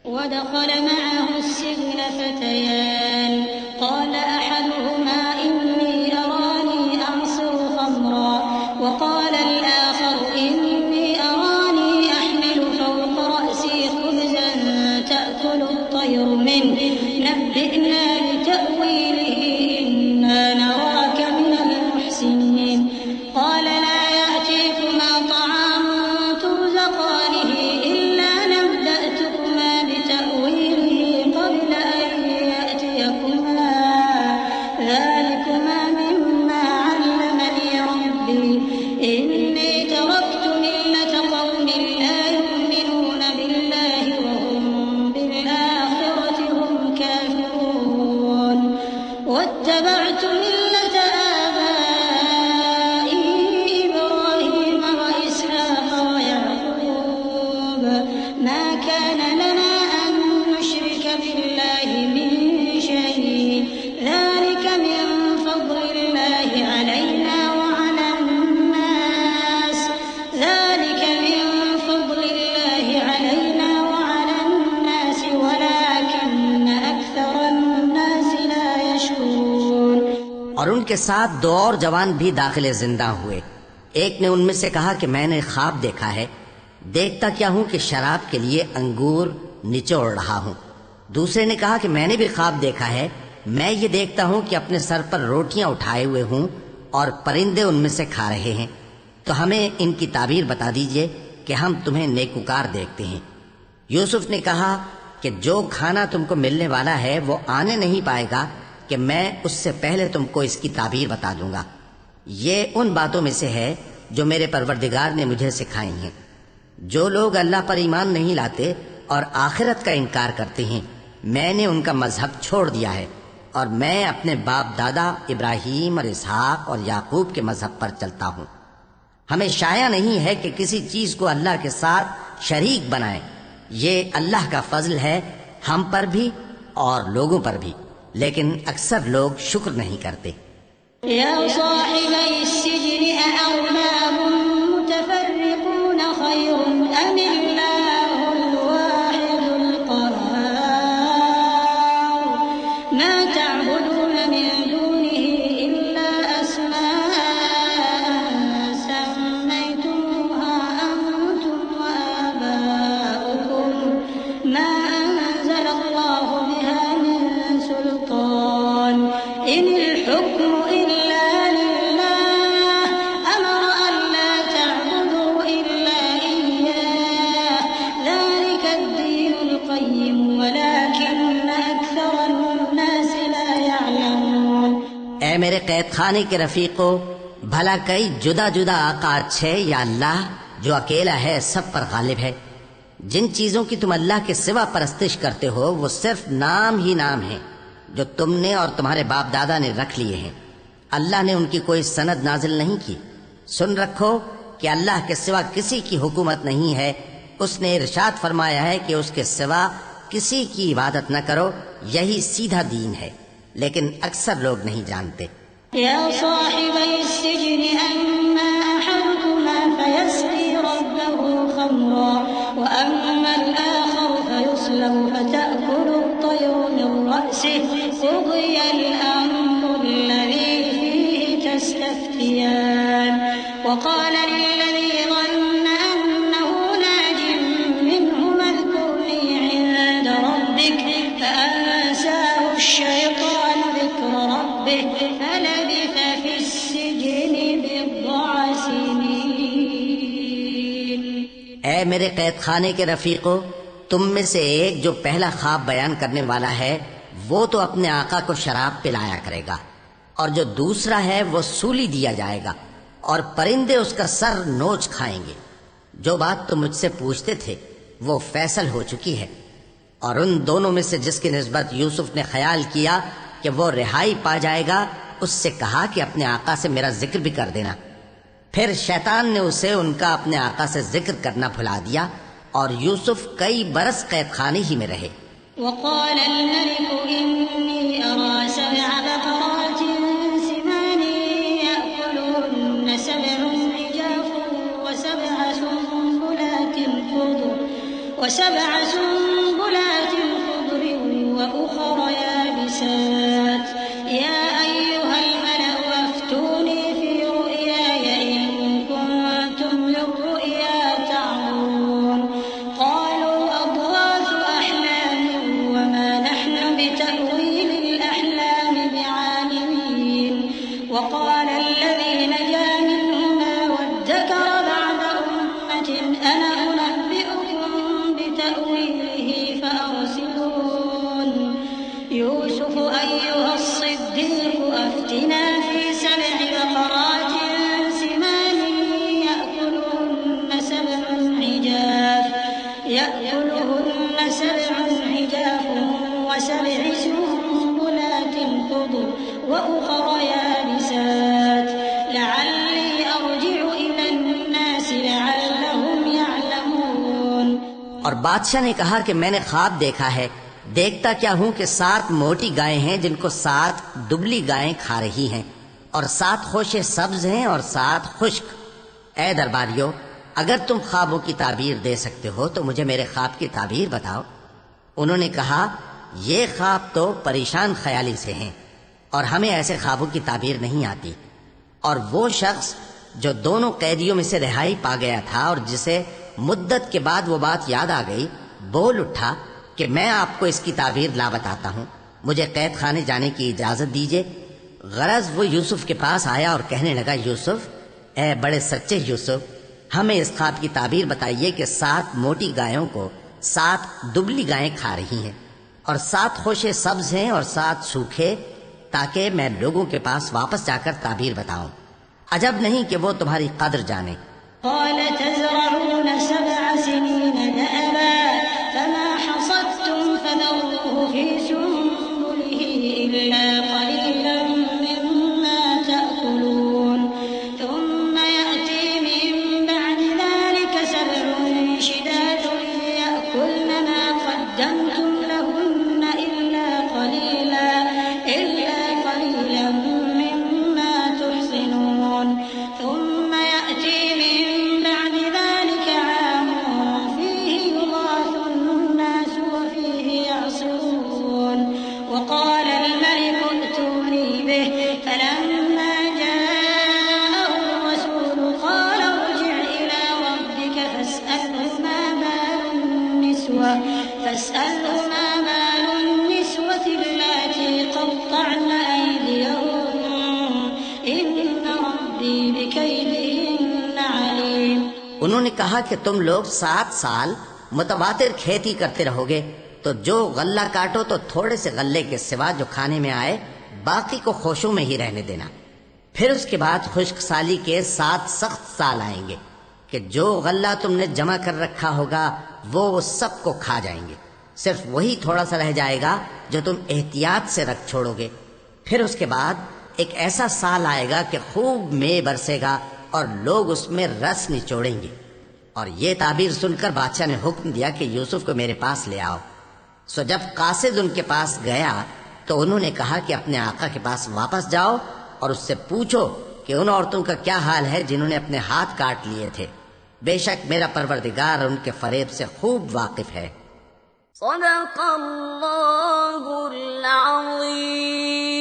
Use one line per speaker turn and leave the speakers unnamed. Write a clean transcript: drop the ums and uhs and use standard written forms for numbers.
ودخل معه السجن فتيان قال أحدهما إني أراني أعصر خمرا وقال الآخر إني أراني أحمل فوق رأسي خبزا تأكل الطير منه نبئنا بتأويله إنا نراك من المحسنين قال لا يأتيكما طعام ترزقانه إلا نبأتكما بتأويله قبل أن يأتيكما ذلكما مما علمني ربي إني تركت ملة قوم لا يؤمنون بالله وهم بالآخرة هم كافرون واتبعت ملة آبائي إبراهيم وإسحاق ويعقوب ما كان لنا أن نشرك بالله من شيء ذلك من فضل الله علينا وعلى الناس ولكن أكثر الناس لا يشكرون.
اور ان کے ساتھ دو اور جوان بھی داخل زندہ ہوئے. ایک نے ان میں سے کہا کہ میں نے خواب دیکھا ہے، دیکھتا کیا ہوں کہ شراب کے لیے انگور نچوڑ رہا ہوں. دوسرے نے کہا کہ میں نے بھی خواب دیکھا ہے، میں یہ دیکھتا ہوں کہ اپنے سر پر روٹیاں اٹھائے ہوئے ہوں اور پرندے ان میں سے کھا رہے ہیں. تو ہمیں ان کی تعبیر بتا دیجئے کہ ہم تمہیں نیکوکار دیکھتے ہیں. یوسف نے کہا کہ جو کھانا تم کو ملنے والا ہے وہ آنے نہیں پائے گا کہ میں اس سے پہلے تم کو اس کی تعبیر بتا دوں گا. یہ ان باتوں میں سے ہے جو میرے پروردگار نے مجھے سکھائی ہیں. جو لوگ اللہ پر ایمان نہیں لاتے اور آخرت کا انکار کرتے ہیں، میں نے ان کا مذہب چھوڑ دیا ہے اور میں اپنے باپ دادا ابراہیم اور اسحاق اور یعقوب کے مذہب پر چلتا ہوں. ہمیں شایع نہیں ہے کہ کسی چیز کو اللہ کے ساتھ شریک بنائیں. یہ اللہ کا فضل ہے ہم پر بھی اور لوگوں پر بھی، لیکن اکثر لوگ شکر نہیں کرتے.
يا صاحبي السجن أأرباب متفرقون خير أم الله الواحد القهار ما تعبدون من دونه إلا أسماء سميتموها أنتم وآباؤكم ما أنزل الله بها من سلطان إن الحكم إلا لله أمر ألا تعبدوا إلا إياه ذلك الدين القيم ولكن أكثر الناس لا يعلمون.
اے میرے قید خانے کے رفیقو، بھلا کئی جدا جدا آقا اچھے یا اللہ جو اکیلا ہے سب پر غالب ہے؟ جن چیزوں کی تم اللہ کے سوا پرستش کرتے ہو وہ صرف نام ہی نام ہیں جو تم نے اور تمہارے باپ دادا نے رکھ لیے ہیں. اللہ نے ان کی کوئی سند نازل نہیں کی. سن رکھو کہ اللہ کے سوا کسی کی حکومت نہیں ہے. اس نے ارشاد فرمایا ہے کہ اس کے سوا کسی کی عبادت نہ کرو، یہی سیدھا دین ہے، لیکن اکثر لوگ نہیں جانتے.
يا صاحبي السجن أما أحدكما فيسقي ربه خمرا وأما الآخر فيصلب فتأكل الطير من رأسه قضي الأمر الذي فيه تستفتيان وقال للذي ظن أنه ناج منهما اذكرني عند ربك فأنساه الشيطان ذكر ربه فلبث في السجن بضع سنين.
اے میرے قید خانے کے رفیقو، تم میں سے ایک جو پہلا خواب بیان کرنے والا ہے وہ تو اپنے آقا کو شراب پلایا کرے گا، اور جو دوسرا ہے وہ سولی دیا جائے گا اور پرندے اس کا سر نوچ کھائیں گے. جو بات تم مجھ سے پوچھتے تھے وہ فیصل ہو چکی ہے. اور ان دونوں میں سے جس کی نسبت یوسف نے خیال کیا کہ وہ رہائی پا جائے گا، اس سے کہا کہ اپنے آقا سے میرا ذکر بھی کر دینا. پھر شیطان نے اسے ان کا اپنے آقا سے ذکر کرنا بھلا دیا اور یوسف کئی برس قید خانے ہی میں رہے.
وقال الملك إني أرى 7 بقرات سمان يأكلهن 7 عجاف و7 سنبلات وأخر يابسات لعلي أرجع إلى الناس لعلهم يعلمون۔
اور بادشاہ نے کہا کہ میں نے خواب دیکھا ہے، دیکھتا کیا ہوں کہ 7 موٹی گائیں ہیں جن کو 7 دبلی گائیں کھا رہی ہیں، اور 7 خوشے سبز ہیں اور 7 خشک۔ اے درباریو، اگر تم خوابوں کی تعبیر دے سکتے ہو تو مجھے میرے خواب کی تعبیر بتاؤ۔ انہوں نے کہا یہ خواب تو پریشان خیالی سے ہیں اور ہمیں ایسے خوابوں کی تعبیر نہیں آتی۔ اور وہ شخص جو دونوں قیدیوں میں سے رہائی پا گیا تھا اور جسے مدت کے بعد وہ بات یاد آ گئی، بول اٹھا کہ میں آپ کو اس کی تعبیر لا بتاتا ہوں، مجھے قید خانے جانے کی اجازت دیجیے۔ غرض وہ یوسف کے پاس آیا اور کہنے لگا، یوسف، اے بڑے سچے یوسف، ہمیں اس خواب کی تعبیر بتائیے کہ 7 موٹی گایوں کو 7 دبلی گائیں کھا رہی ہیں، اور 7 خوشے سبز ہیں اور 7 سوکھے، تاکہ میں لوگوں کے پاس واپس جا کر تعبیر بتاؤں۔ عجب نہیں کہ وہ تمہاری قدر جانے۔
قال تزرعون 7 سنين دأبا فما حصدتم فذروه في سنبله إلا قليلا مما تأكلون ثم يأتي من بعد ذلك 7 شداد يأكلن ما قدمتم لهن إلا قليلا مما تحصنون ثم يأتي من بعد ذلك عام فيه يغاث الناس وفيه يعصرون وقال الملك ائتوني به فلما جاءه الرسول قال ارجع إلى ربك فاسأله ما بال النسوة اللاتي قطعن أيديهن إن ربي بكيدهن عليم۔
انہوں نے کہا کہ تم لوگ 7 سال متواتر کھیتی کرتے رہو گے، تو جو غلہ کاٹو تو تھوڑے سے غلے کے سوا جو کھانے میں آئے باقی کو خوشوں میں ہی رہنے دینا۔ پھر اس کے بعد خشک سالی کے 7 سخت سال آئیں گے کہ جو غلہ تم نے جمع کر رکھا ہوگا وہ سب کو کھا جائیں گے، صرف وہی تھوڑا سا رہ جائے گا جو تم احتیاط سے رکھ چھوڑو گے۔ پھر اس کے بعد ایک ایسا سال آئے گا کہ خوب مے برسے گا اور لوگ اس میں رس نچوڑیں گے۔ اور یہ تعبیر سن کر بادشاہ نے حکم دیا کہ یوسف کو میرے پاس لے آؤ۔ سو جب قاصد ان کے پاس گیا تو انہوں نے کہا کہ اپنے آقا کے پاس واپس جاؤ اور اس سے پوچھو کہ ان عورتوں کا کیا حال ہے جنہوں نے اپنے ہاتھ کاٹ لیے تھے، بے شک میرا پروردگار ان کے فریب سے خوب واقف ہے۔
صدق اللہ العظیم۔